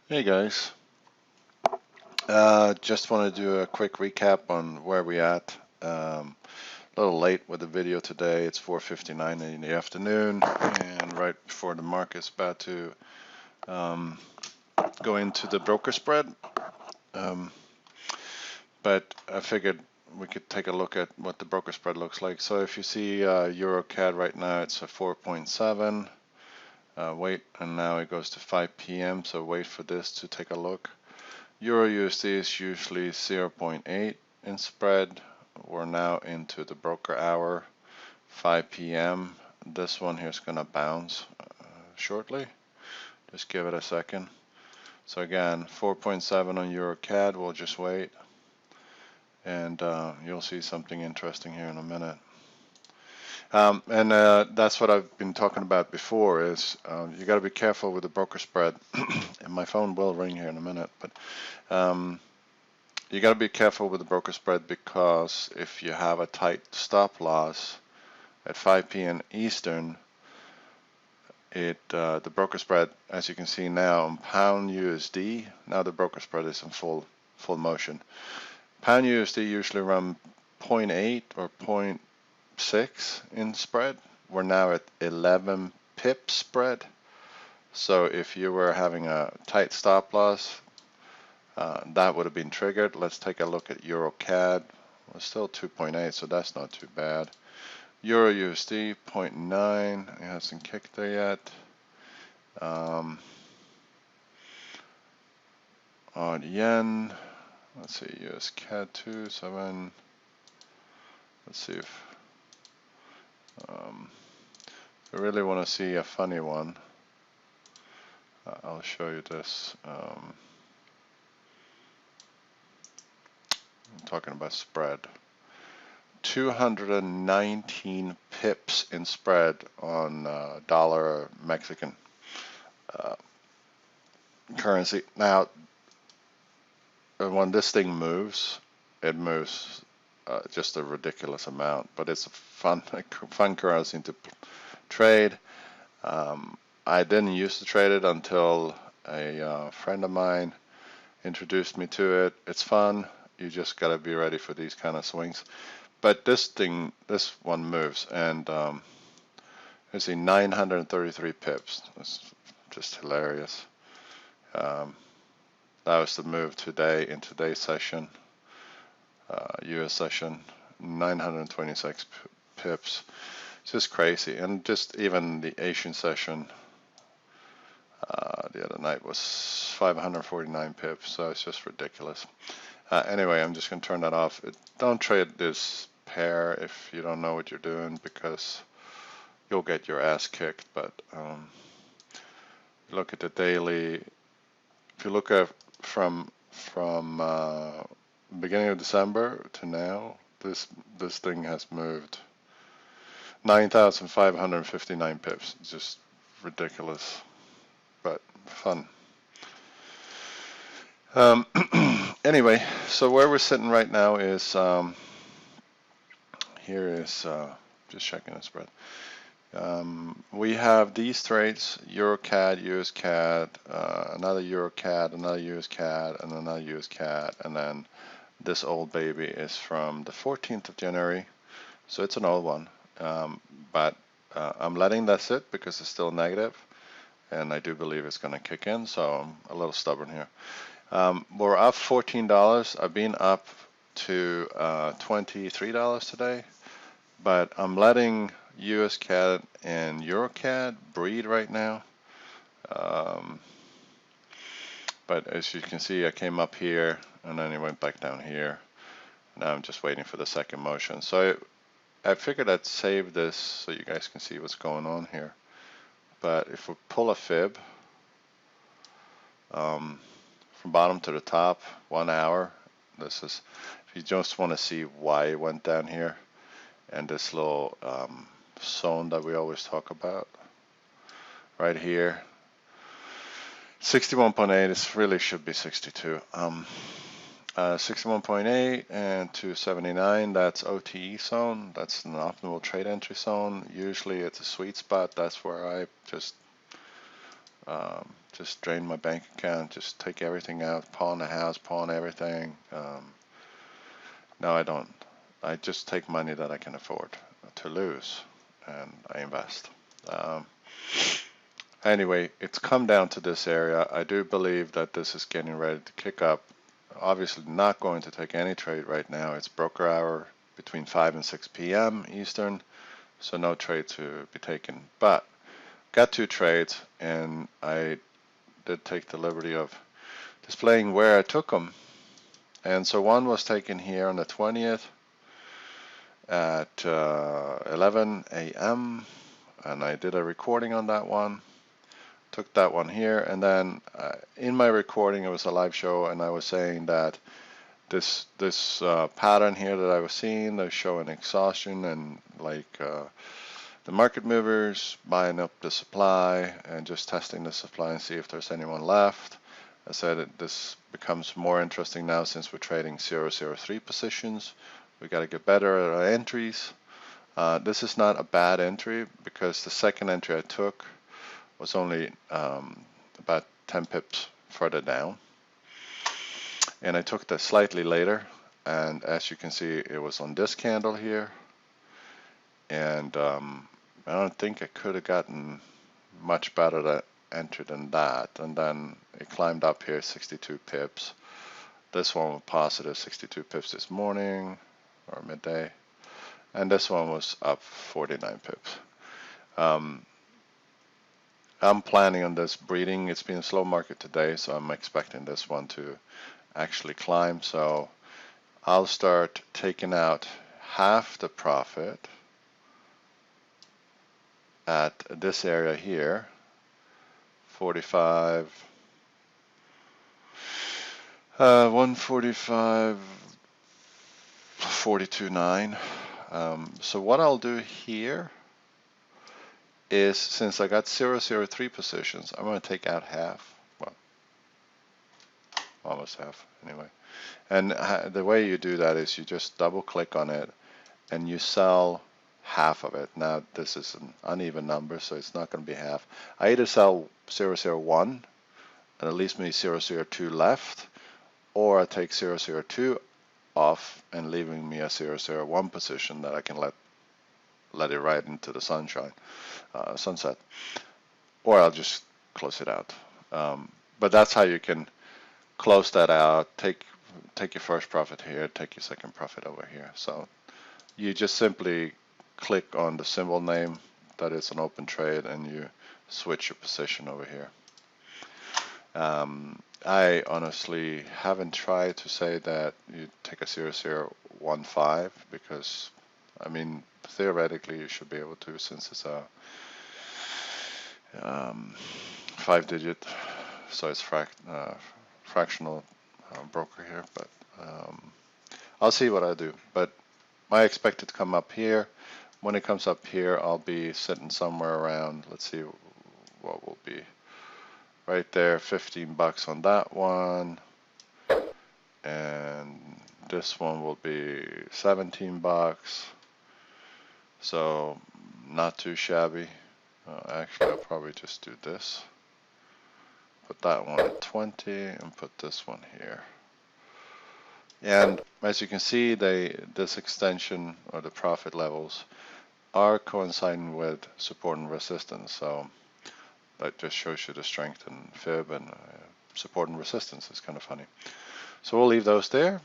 Hey guys, just want to do a quick recap on where we at. A little late with the video today. It's 4:59 in the afternoon, and right before the market's about to um, go into the broker spread. Um, but I figured we could take a look at what the broker spread looks like. So if you see Euro CAD right now, it's a 4.7. Wait, and now it goes to 5 p.m. So wait for this to take a look. Euro USD is usually 0.8 in spread. We're now into the broker hour, 5 p.m. This one here is going to bounce shortly. Just give it a second. So again, 4.7 on Euro CAD. We'll just wait, and you'll see something interesting here in a minute. And that's what I've been talking about before. Is you got to be careful with the broker spread. And my phone will ring here in a minute, but. You got to be careful with the broker spread, because if you have a tight stop loss at 5 p.m. Eastern, the broker spread, as you can see now, on pound USD, now the broker spread is in full motion. Pound USD usually run 0.8 or 0.6 in spread. We're now at 11 pip spread. So if you were having a tight stop loss, that would have been triggered. Let's take a look at Euro CAD. We're still 2.8, so that's not too bad. Euro USD 0.9. It hasn't kicked there yet. On yen, let's see, US CAD 2.7. Let's see if I really want to see a funny one. I'll show you this. I'm talking about spread. 219 pips in spread on dollar Mexican currency. Now, when this thing moves, it moves just a ridiculous amount, but it's a fun currency to trade. I didn't used to trade it until a friend of mine introduced me to it. It's fun. You just got to be ready for these kind of swings. But this one moves, and you see 933 pips. That's just hilarious. That was the move today in today's session, US session, 926 pips. It's just crazy. And just even the Asian session the other night was 549 pips, so it's just ridiculous. Anyway, I'm just going to turn that off. Don't trade this pair if you don't know what you're doing, because you'll get your ass kicked. But look at the daily. If you look at from beginning of December to now, this thing has moved 9,559 pips. It's just ridiculous, but fun. Anyway, so where we're sitting right now is here is just checking the spread. We have these trades: Euro CAD, US CAD, another Euro CAD, another US CAD, and another US CAD, and then this old baby is from the 14th of January, so it's an old one. But I'm letting that sit because it's still negative, and I do believe it's going to kick in, so I'm a little stubborn here. We're up $14. I've been up to $23 today, but I'm letting US CAD and Euro CAD breed right now. But as you can see, I came up here and then it went back down here. Now I'm just waiting for the second motion. So I figured I'd save this so you guys can see what's going on here. But if we pull a fib from bottom to the top, 1 hour, this is, if you just want to see why it went down here, and this little zone that we always talk about right here, 61.8, this really should be 62. 61.8 and 279, that's OTE zone. That's an optimal trade entry zone. Usually it's a sweet spot. That's where I just Just drain my bank account, just take everything out, pawn the house, pawn everything. No, I don't. I just take money that I can afford to lose, and I invest. Um, anyway, it's come down to this area. I do believe that this is getting ready to kick up. Obviously not going to take any trade right now. It's broker hour between 5 and 6 p.m. Eastern, so no trade to be taken. But got 2 trades, and I did take the liberty of displaying where I took them. And so one was taken here on the 20th at 11 a.m. and I did a recording on that one. Took that one here, and then in my recording it was a live show, and I was saying that this pattern here that I was seeing, they're showing exhaustion and like the market movers buying up the supply and just testing the supply and see if there's anyone left. I said this becomes more interesting now since we're trading 003 positions. We got to get better at our entries. This is not a bad entry because the second entry I took was only about 10 pips further down. And I took that slightly later, and as you can see, it was on this candle here. And I don't think I could have gotten much better entry than that. And then it climbed up here 62 pips. This one was positive 62 pips this morning or midday. And this one was up 49 pips. I'm planning on this breeding. It's been a slow market today, so I'm expecting this one to actually climb. So I'll start taking out half the profit at this area here, 45, 145, 42.9. So what I'll do here is, since I got 003 positions, I'm going to take out half. Well, almost half anyway. And the way you do that is you just double click on it and you sell half of it. Now this is an uneven number, so it's not going to be half. I either sell 001 and it leaves me 002 left, or I take 002 off and leaving me a 001 position that I can let it ride into the sunshine, sunset, or I'll just close it out. But that's how you can close that out. Take your first profit here, take your second profit over here. So you just simply click on the symbol name that is an open trade and you switch your position over here. I honestly haven't tried to say that you take a 0015 because, I mean, theoretically you should be able to, since it's a 5-digit, so it's fractional broker here, but I'll see what I do. But I expect it to come up here. When it comes up here, I'll be sitting somewhere around, let's see what will be right there, 15 bucks on that one, and this one will be 17 bucks, so not too shabby. Actually, I'll probably just do this, put that one at 20 and put this one here. And as you can see, this extension or the profit levels are coinciding with support and resistance, so that just shows you the strength in fib, and support and resistance is kind of funny. So we'll leave those there.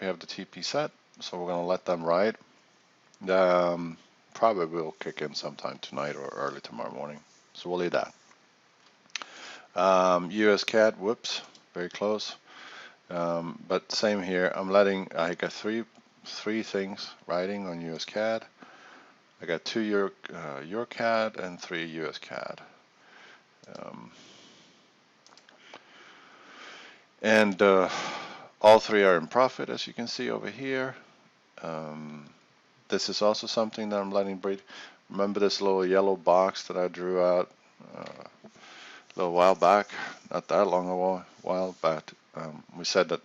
We have the TP set, so we're going to let them ride. Probably will kick in sometime tonight or early tomorrow morning. So we'll leave that. US CAD, whoops, very close. But same here. I got three things riding on US CAD. I got 2 Euro CAD and 3 US CAD. And all 3 are in profit, as you can see over here. This is also something that I'm letting breed. Remember this little yellow box that I drew out a little while back? Not that long a while, but we said that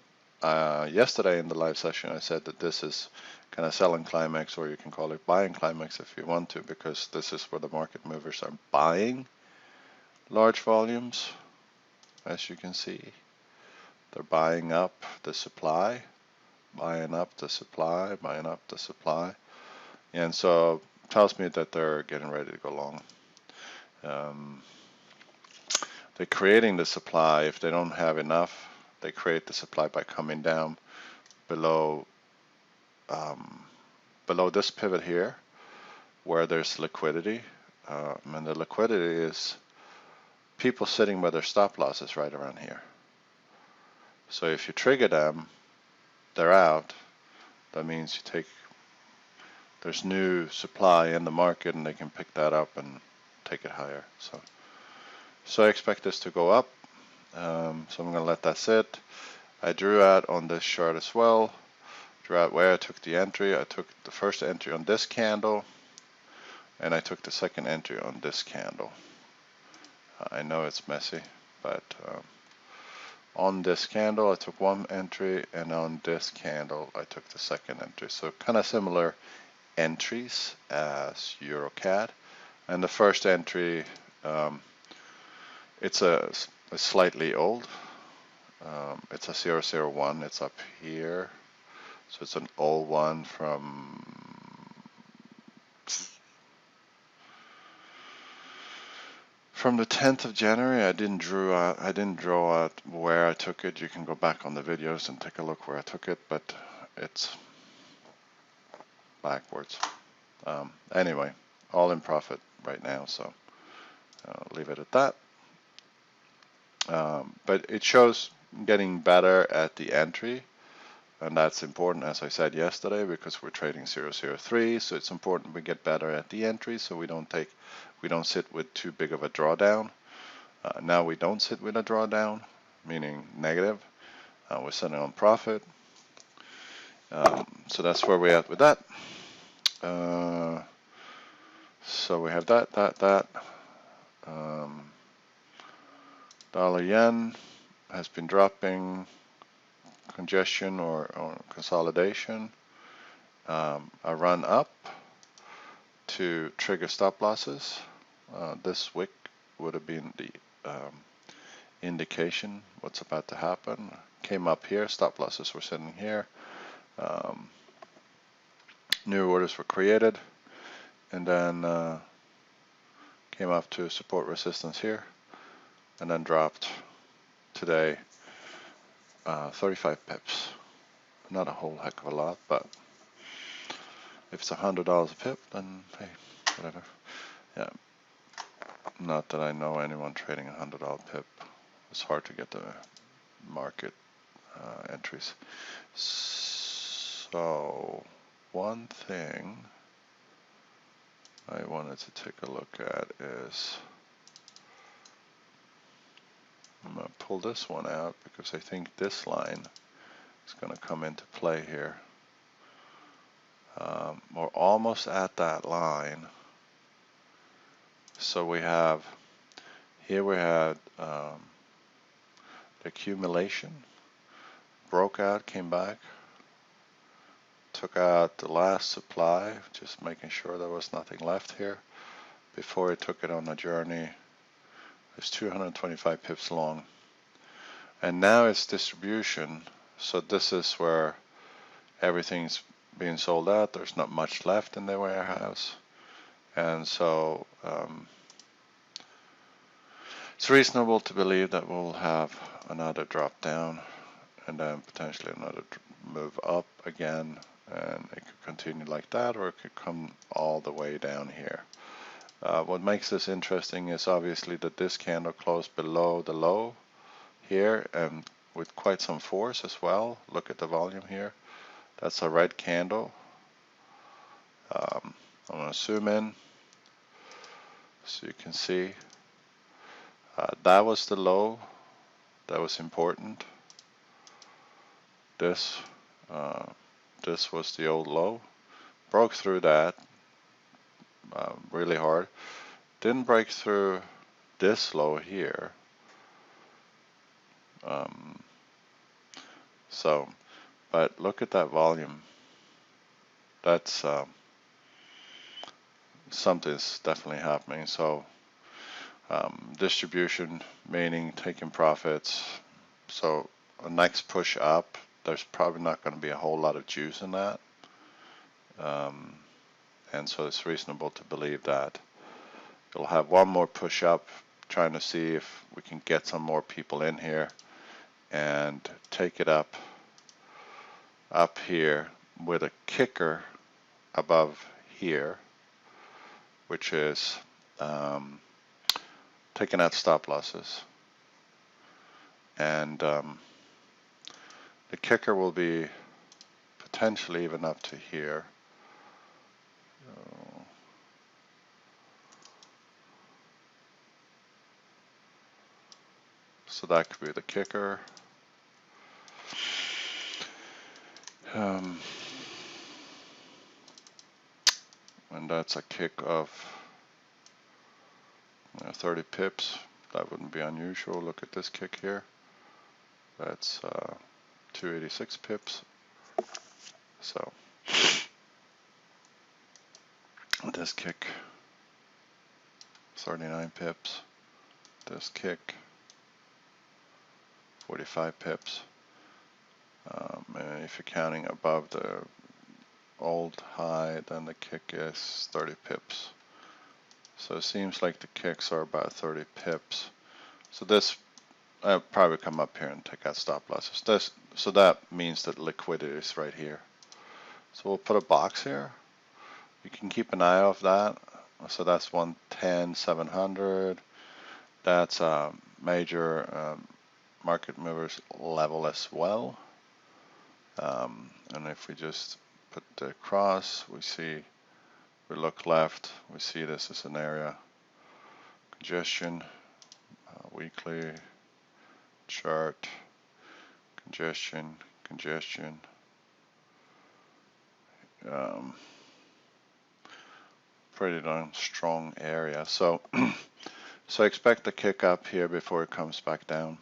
yesterday in the live session, I said that this is kind of selling climax, or you can call it buying climax if you want to, because this is where the market movers are buying large volumes, as you can see. They're buying up the supply, buying up the supply, buying up the supply. And so it tells me that they're getting ready to go long. They're creating the supply. If they don't have enough, they create the supply by coming down below below this pivot here, where there's liquidity. And the liquidity is people sitting with their stop losses right around here. So if you trigger them, they're out. That means there's new supply in the market and they can pick that up and take it higher. So I expect this to go up. So I'm going to let that sit. I drew out on this chart as well. Drew out where I took the entry. I took the first entry on this candle, and I took the second entry on this candle. I know it's messy, but on this candle I took one entry, and on this candle I took the second entry. So kind of similar entries as EuroCAD. And the first entry, it's a slightly old. It's a 001. It's up here. So it's an old one from the 10th of January. I didn't draw out where I took it. You can go back on the videos and take a look where I took it, but it's backwards. Anyway, all in profit right now, so I'll leave it at that. But it shows getting better at the entry, and that's important, as I said yesterday, because we're trading 003, so it's important we get better at the entry, so we don't sit with too big of a drawdown. Now we don't sit with a drawdown, meaning negative. We're sitting on profit. So that's where we're at with that. So we have that. Dollar yen has been dropping, congestion or consolidation. A run up to trigger stop losses. This wick would have been the indication what's about to happen. Came up here, stop losses were sitting here. New orders were created, and then came up to support resistance here, and then dropped today 35 pips. Not a whole heck of a lot, but if it's $100 a pip, then hey, whatever. Yeah. Not that I know anyone trading $100 pip. It's hard to get the market entries. So one thing I wanted to take a look at is, I'm going to pull this one out because I think this line is going to come into play here. We're almost at that line. So we have, here we had the accumulation, broke out, came back, took out the last supply, just making sure there was nothing left here before it took it on a journey. It's 225 pips long. And now it's distribution. So this is where everything's being sold out. There's not much left in the warehouse. And so it's reasonable to believe that we'll have another drop down and then potentially another move up again. And it could continue like that, or it could come all the way down here. What makes this interesting is obviously that this candle closed below the low here and with quite some force as well. Look at the volume here. That's a red candle. I'm going to zoom in so you can see. That was the low. That was important. This was the old low. Broke through that really hard. Didn't break through this low here. But look at that volume. That's something's definitely happening. So Distribution, meaning taking profits. So a next push up, there's probably not going to be a whole lot of juice in that. And so it's reasonable to believe that it'll have one more push up, trying to see if we can get some more people in here and take it up here with a kicker above here, which is taking out stop losses. And the kicker will be potentially even up to here. So that could be the kicker. And that's a kick of 30 pips. That wouldn't be unusual. Look at this kick here. That's 286 pips. So this kick, 39 pips. This kick, 45 pips. And if you're counting above the old high, then the kick is 30 pips. So it seems like the kicks are about 30 pips. So this, I'll probably come up here and take out stop losses. So that means that liquidity is right here. So we'll put a box here. You can keep an eye off that. So that's 110,700. That's a major market movers level as well. And if we just put the cross, we look left, we see this is an area congestion, weekly chart, congestion, pretty darn strong area. So so expect a kick up here before it comes back down,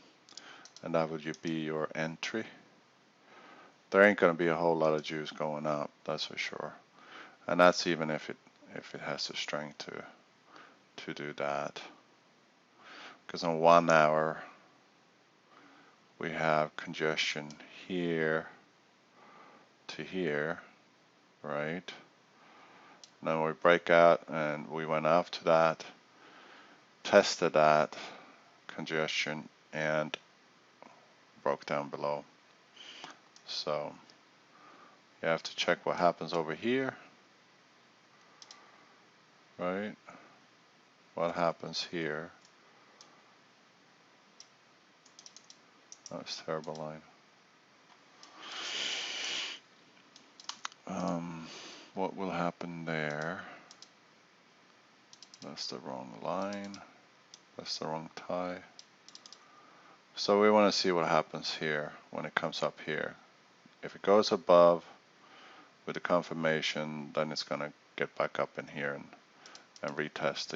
and that would be your entry. There ain't going to be a whole lot of juice going up, that's for sure. And that's even if it has the strength to do that. Because on 1 hour we have congestion here to here, right? And then we break out and we went up to that, tested that congestion and broke down below. So you have to check what happens over here, right? What happens here? Oh, it's a terrible line. What will happen there? That's the wrong line. That's the wrong tie. So we want to see what happens here when it comes up here. If it goes above with the confirmation, then it's going to get back up in here and retest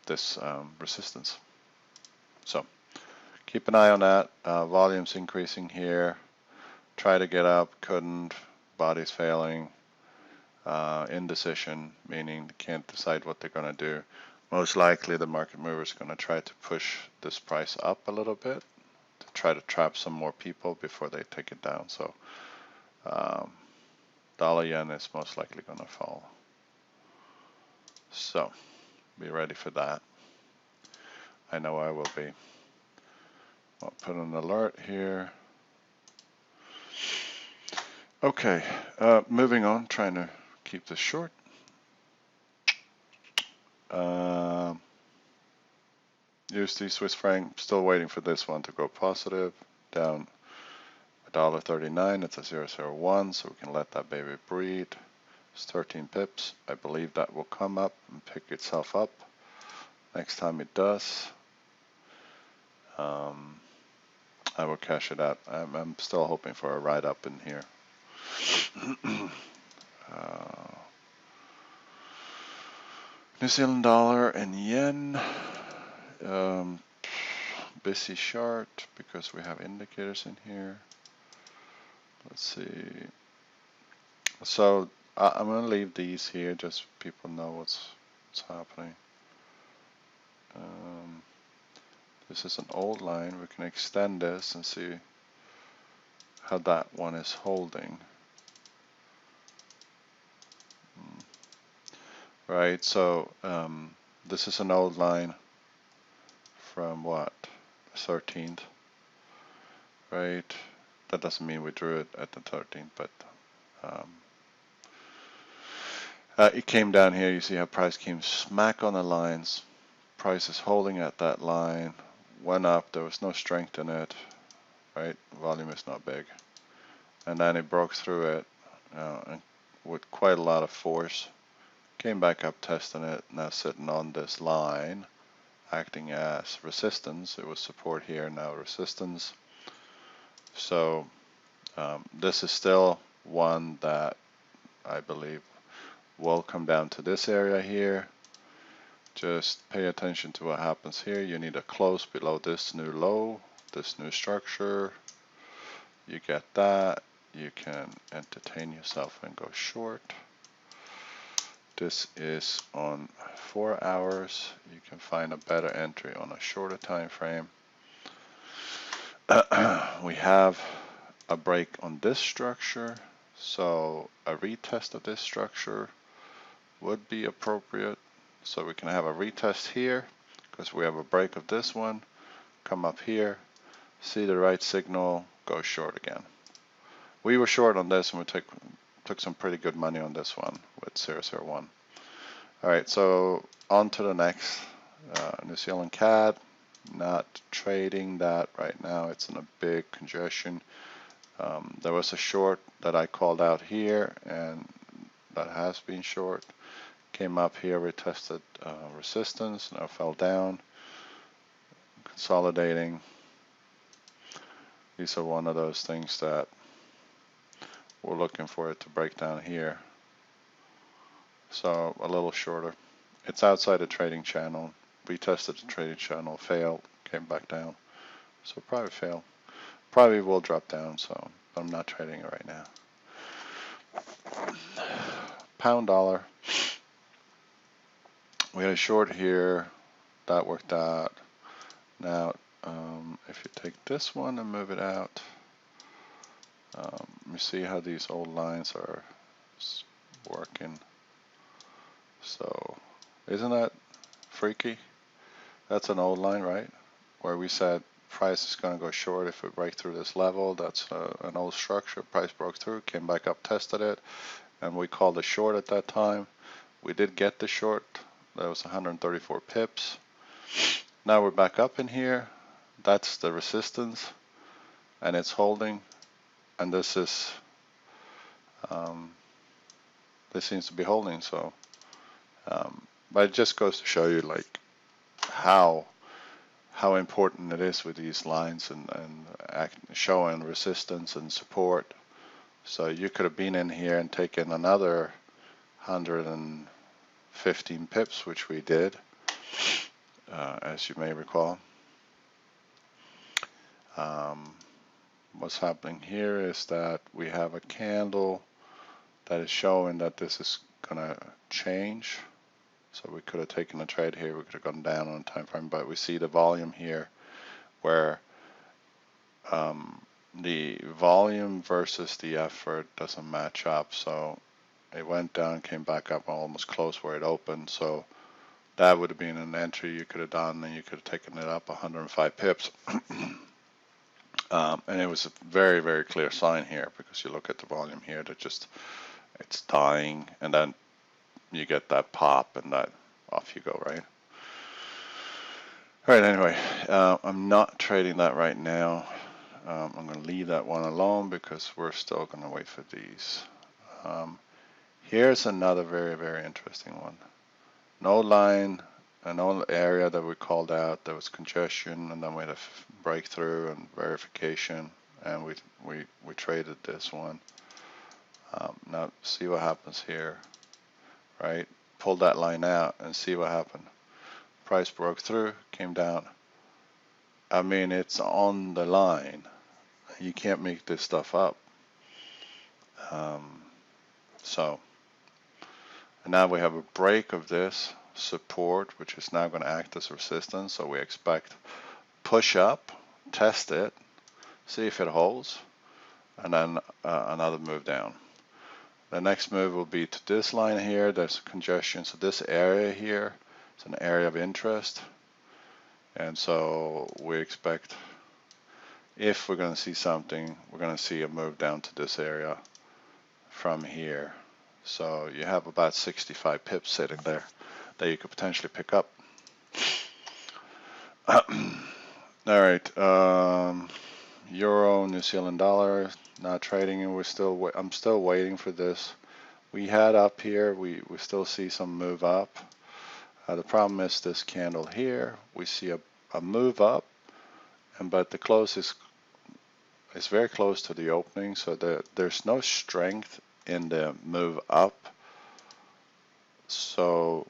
this resistance. So keep an eye on that. Volume's increasing here. Try to get up, couldn't. Body's failing. Indecision, meaning they can't decide what they're going to do. Most likely the market mover is going to try to push this price up a little bit to try to trap some more people before they take it down. So dollar yen is most likely going to fall. So be ready for that. I know I will be. I'll put an alert here. Okay, moving on, trying to keep this short. USD Swiss franc, still waiting for this one to go positive, down $1.39. It's a 0.001, so we can let that baby breathe. It's 13 pips. I believe that will come up and pick itself up next time it does. I will cash it out. I'm still hoping for a ride up in here. New Zealand dollar and yen. Busy chart because we have indicators in here. Let's see. So I'm going to leave these here just so people know what's what's happening. This is an old line. We can extend this and see how that one is holding. Right, so this is an old line from what, 13th, right? That doesn't mean we drew it at the 13th, but it came down here. You see how price came smack on the lines. Price is holding at that line, went up, there was no strength in it, right? Volume is not big. And then it broke through it and with quite a lot of force. Came back up testing it, now sitting on this line, acting as resistance. It was support here, now resistance. So this is still one that I believe will come down to this area here. Just pay attention to what happens here. You need a close below this new low, this new structure. You get that. You can entertain yourself and go short. This is on 4 hours. You can find a better entry on a shorter time frame. We have a break on this structure, so a retest of this structure would be appropriate. So we can have a retest here because we have a break of this one, come up here, see the right signal, go short again. We were short on this and we took some pretty good money on this one with 001. Alright, so on to the next, New Zealand CAD. Not trading that right now, it's in a big congestion. There was a short that I called out here and that has been short. Came up here, retested resistance, now fell down, consolidating. These are one of those things that we're looking for it to break down here. So a little shorter. It's outside the trading channel. Retested the trading channel, failed, came back down. So probably failed. Probably will drop down, so I'm not trading it right now. Pound dollar. We had a short here, that worked out. Now, if you take this one and move it out, you see how these old lines are working. So, isn't that freaky? That's an old line, right? Where we said price is going to go short if we break through this level. That's an old structure. Price broke through, came back up, tested it, and we called a short at that time. We did get the short. That was 134 pips. Now we're back up in here. That's the resistance, and it's holding. And this is this seems to be holding. So, but it just goes to show you like how important it is with these lines and showing resistance and support. So you could have been in here and taken another 115 pips, which we did, as you may recall. What's happening here is that we have a candle that is showing that this is gonna change. So we could have taken a trade here, we could have gone down on a time frame, but we see the volume here where the volume versus the effort doesn't match up. So it went down, came back up almost close where it opened. So that would have been an entry you could have done, and you could have taken it up 105 pips. And it was a very, very clear sign here because you look at the volume here that just it's dying, and then you get that pop and that off you go, right? All right, anyway, I'm not trading that right now. I'm going to leave that one alone because we're still going to wait for these. Here's another very, very interesting one. No line, an old area that we called out, there was congestion, and then we had a breakthrough and verification, and we traded this one. Now see what happens here, right? Pull that line out and see what happened. Price broke through, came down. I mean, it's on the line. You can't make this stuff up. So, and now we have a break of this. support, which is now going to act as resistance. So we expect push up, test it, see if it holds, and then another move down. The next move will be to this line here. There's congestion, so this area here is an area of interest, and so we expect, if we're going to see something, we're going to see a move down to this area from here. So you have about 65 pips sitting there that you could potentially pick up. All right, Euro, New Zealand dollar, not trading, and I'm still waiting for this. We had up here, we still see some move up. The problem is this candle here, we see a move up, but the close is very close to the opening, so there's no strength in the move up. So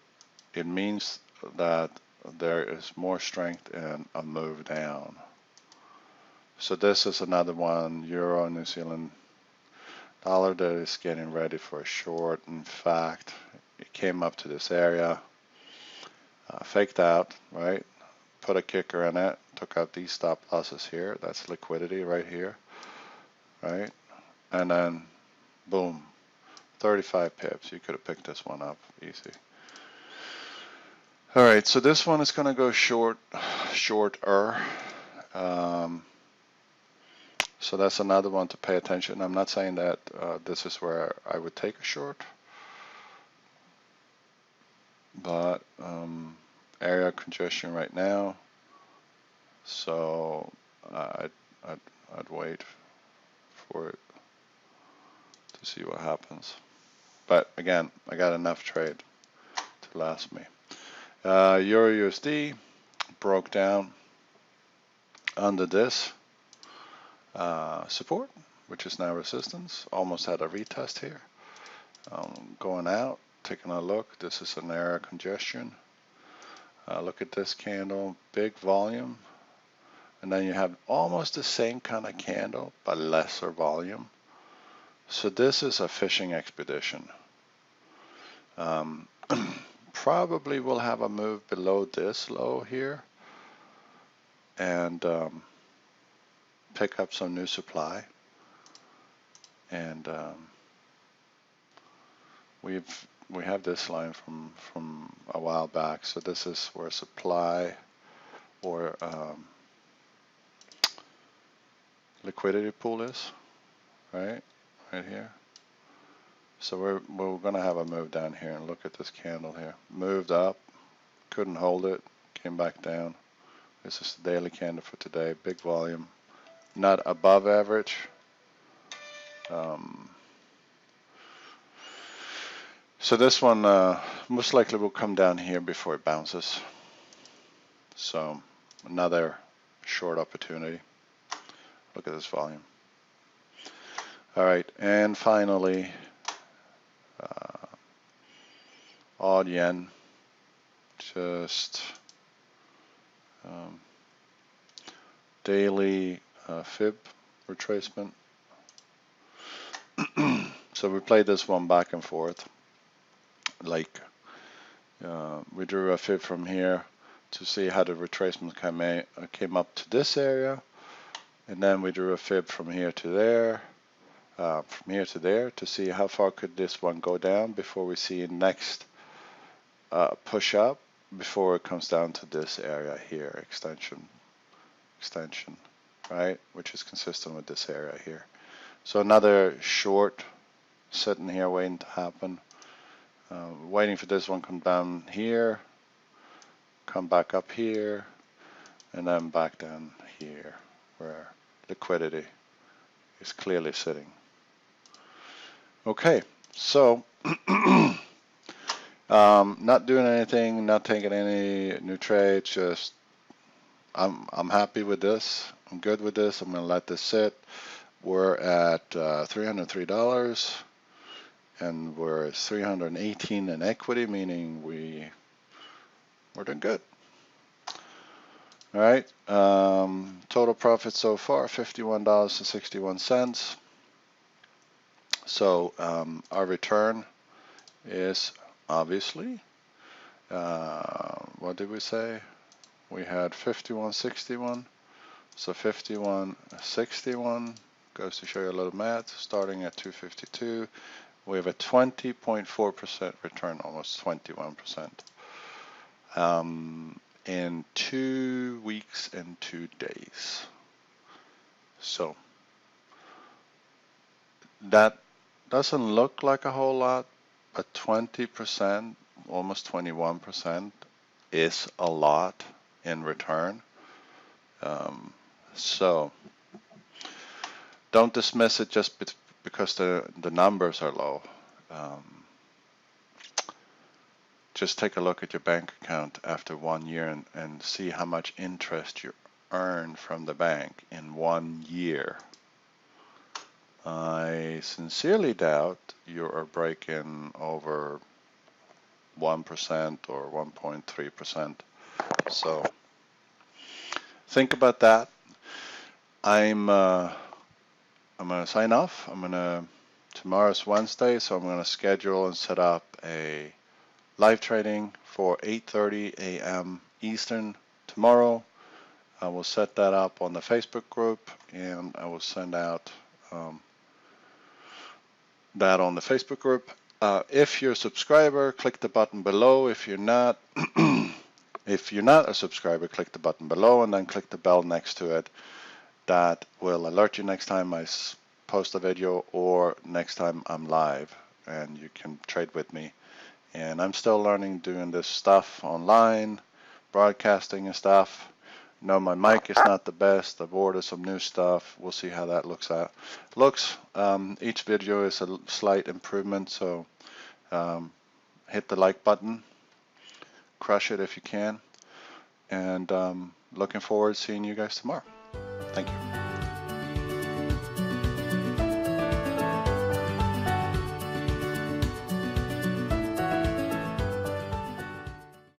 it means that there is more strength in a move down. So this is another one, Euro, New Zealand dollar, that is getting ready for a short. In fact, it came up to this area, faked out, right? Put a kicker in it, took out these stop losses here. That's liquidity right here, right? And then, boom, 35 pips. You could have picked this one up easy. All right, so this one is going to go shorter. So that's another one to pay attention. I'm not saying that this is where I would take a short, but area congestion right now. So I'd wait for it to see what happens. But again, I got enough trade to last me. Euro USD broke down under this support, which is now resistance. Almost had a retest here. Going out, taking a look. This is an area congestion. Look at this candle, big volume. And then you have almost the same kind of candle, but lesser volume. So this is a fishing expedition. Probably will have a move below this low here and pick up some new supply. And we have this line from a while back. So this is where supply or liquidity pool is, right here. So we're going to have a move down here, and look at this candle here. Moved up, couldn't hold it, came back down. This is the daily candle for today. Big volume, not above average. So this one most likely will come down here before it bounces. So another short opportunity. Look at this volume. All right, and finally, odd yen, just daily fib retracement. So we played this one back and forth. Like we drew a fib from here to see how the retracement came up to this area, and then we drew a fib from here to there. From here to there to see how far could this one go down before we see next push up, before it comes down to this area here, extension, right, which is consistent with this area here. So another short sitting here waiting to happen, waiting for this one come down here, come back up here, and then back down here where liquidity is clearly sitting. Okay, so not doing anything, not taking any new trades, just I'm happy with this. I'm good with this. I'm going to let this sit. We're at $303 and we're 318 in equity, meaning we're doing good. All right, total profit so far $51.61. So our return is obviously What did we say? We had 51.61. So 51.61 goes to show you a little math. Starting at 252, we have a 20.4% return, almost 21%, in 2 weeks and 2 days. So that doesn't look like a whole lot, but 20%, almost 21% is a lot in return. So don't dismiss it just because the numbers are low. Just take a look at your bank account after 1 year and see how much interest you earn from the bank in 1 year. I sincerely doubt you are breaking over 1% or 1.3%. So think about that. I'm gonna sign off. Tomorrow's Wednesday, so I'm gonna schedule and set up a live trading for 8:30 a.m. Eastern tomorrow. I will set that up on the Facebook group, and I will send out that on the Facebook group. If you're a subscriber, click the button below. If you're not, if you're not a subscriber, click the button below and then click the bell next to it. That will alert you next time I post a video or next time I'm live, and you can trade with me. And I'm still learning doing this stuff online, broadcasting and stuff. No, my mic is not the best. I've ordered some new stuff. We'll see how that looks. Each video is a slight improvement, so hit the like button, crush it if you can, and looking forward to seeing you guys tomorrow. Thank you.